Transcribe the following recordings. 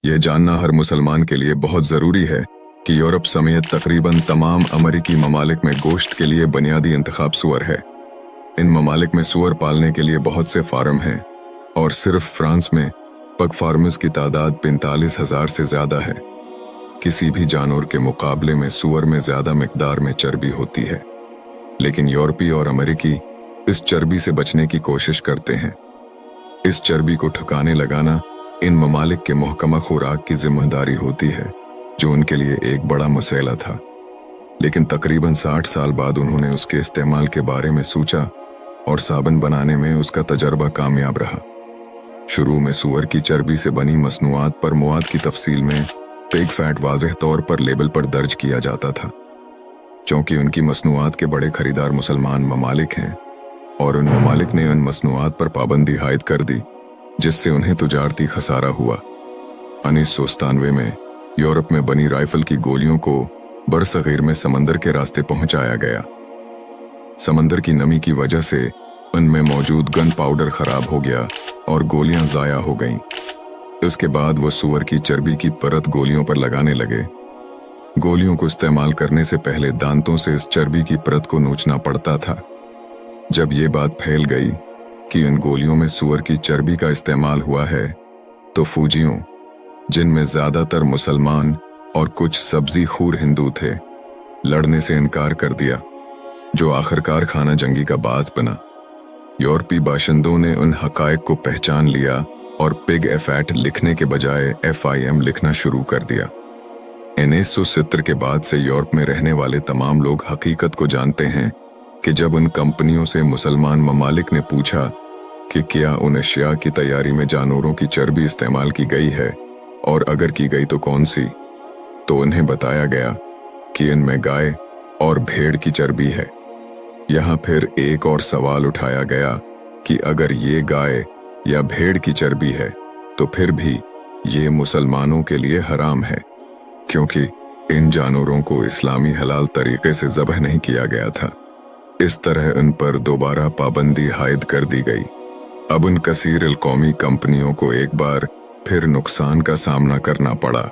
ये जानना हर मुसलमान के लिए बहुत ज़रूरी है कि यूरोप समेत तकरीबन तमाम अमेरिकी ममालिक में गोश्त के लिए बुनियादी इंतखाब सूअर है। इन ममालिक में सूअर पालने के लिए बहुत से फार्म हैं और सिर्फ फ्रांस में पग फार्मर्स की तादाद 45,000 से ज़्यादा है। किसी भी जानवर के मुकाबले में सूअर में ज़्यादा मिकदार में चर्बी होती है, लेकिन यूरोपी और अमेरिकी इस चर्बी से बचने की कोशिश करते हैं। इस चर्बी को ठिकाने लगाना इन ममालिक के मुहकमा खुराक की जिम्मेदारी होती है, जो उनके लिए एक बड़ा मसला था। लेकिन तकरीबन 60 साल बाद उन्होंने उसके इस्तेमाल के बारे में सोचा और साबुन बनाने में उसका तजर्बा कामयाब रहा। शुरू में सूअर की चर्बी से बनी मसनूआत पर मवाद की तफसील में पिग फैट वाज़ेह तौर पर लेबल पर दर्ज किया जाता था। चूँकि उनकी मसनूआत के बड़े खरीदार मुसलमान ममालिक हैं और उन ममालिक ने उन मसनूआत पर पाबंदी आयद कर दी, जिससे उन्हें तुजारती खसारा हुआ। 1997 में यूरोप में बनी राइफल की गोलियों को बरसगीर में समंदर के रास्ते पहुंचाया गया। समंदर की नमी की वजह से उनमें मौजूद गन पाउडर खराब हो गया और गोलियां ज़ाया हो गईं। इसके बाद वो सूअर की चर्बी की परत गोलियों पर लगाने लगे। गोलियों को इस्तेमाल करने से पहले दांतों से इस चर्बी की परत को नोचना पड़ता था। जब ये बात फैल गई कि इन गोलियों में सूअर की चर्बी का इस्तेमाल हुआ है, तो फौजियों, जिनमें ज़्यादातर मुसलमान और कुछ सब्जी खूर हिंदू थे, लड़ने से इनकार कर दिया, जो आखिरकार खाना जंगी का बाज बना। यूरोपी बाशिंदों ने उन हकायक को पहचान लिया और पिग फैट लिखने के बजाय FIM लिखना शुरू कर दिया। 1970 के बाद से यूरोप में रहने वाले तमाम लोग हकीकत को जानते हैं कि जब उन कंपनियों से मुसलमान ममालिक ने पूछा कि क्या उन अशिया की तैयारी में जानवरों की चर्बी इस्तेमाल की गई है और अगर की गई तो कौन सी, तो उन्हें बताया गया कि इनमें गाय और भेड़ की चर्बी है। यहाँ फिर एक और सवाल उठाया गया कि अगर ये गाय या भेड़ की चर्बी है तो फिर भी ये मुसलमानों के लिए हराम है, क्योंकि इन जानवरों को इस्लामी हलाल तरीके से ज़बह नहीं किया गया था। इस तरह उन पर दोबारा पाबंदी आयद कर दी गई। अब उन कसीर कौमी कंपनियों को एक बार फिर नुकसान का सामना करना पड़ा।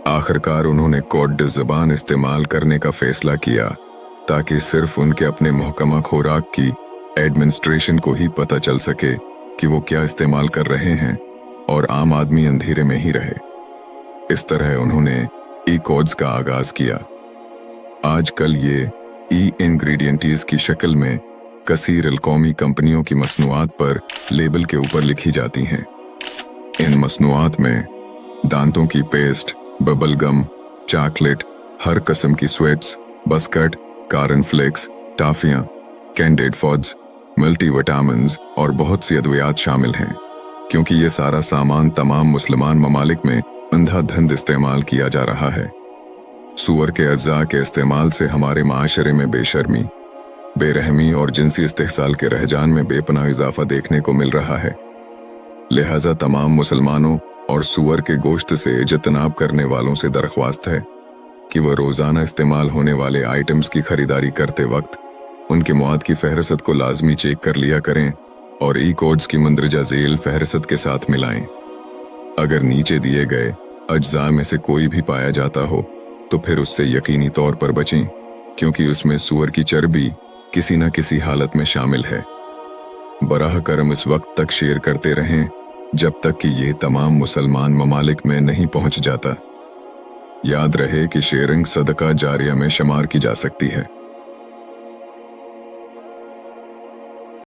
आखिरकार उन्होंने कोड ज़बान इस्तेमाल करने का फैसला किया ताकि सिर्फ उनके अपने मुहकमा खुराक की एडमिनिस्ट्रेशन को ही पता चल सके कि वो क्या इस्तेमाल कर रहे हैं और आम आदमी अंधेरे में ही रहे। इस तरह उन्होंने कोड्स का आगाज किया। आजकल ये इंग्रेडिएंट्स की शक्ल में कसीर कौमी कंपनियों की मसनूआत पर लेबल के ऊपर लिखी जाती हैं। इन मसनूआत में दांतों की पेस्ट, बबल गम, चॉकलेट, हर किस्म की स्वीट्स, बस्कट, कार्न फ्लेक्स, टाफियाँ, कैंडेड फॉड्स, मल्टीविटामिन्स और बहुत सी अद्वियात शामिल हैं, क्योंकि ये सारा सामान तमाम मुसलमान ममालिक में अंधाधुंध इस्तेमाल किया जा रहा है। सूअर के अज्जा के इस्तेमाल से हमारे माशरे में बेशर्मी, बेरहमी और जिनसी इस्तेहसाल के रहजान में बेपनाह इजाफा देखने को मिल रहा है। लिहाजा तमाम मुसलमानों और सूअर के गोश्त से इजतनाब करने वालों से दरख्वास्त है कि वह रोज़ाना इस्तेमाल होने वाले आइटम्स की खरीदारी करते वक्त उनके मवाद की फहरिस्त को लाजमी चेक कर लिया करें और कोड्स की मंदरजा झेल फहरिस्त के साथ मिलाएं। अगर नीचे दिए गए अज्जा में से कोई भी पाया जाता हो तो फिर उससे यकीनी तौर पर बचें, क्योंकि उसमें सूअर की चर्बी किसी न किसी हालत में शामिल है। बराह करम इस वक्त तक शेयर करते रहें जब तक कि ये तमाम मुसलमान ममालिक में नहीं पहुंच जाता। याद रहे कि शेयरिंग सदका जारिया में शुमार की जा सकती है।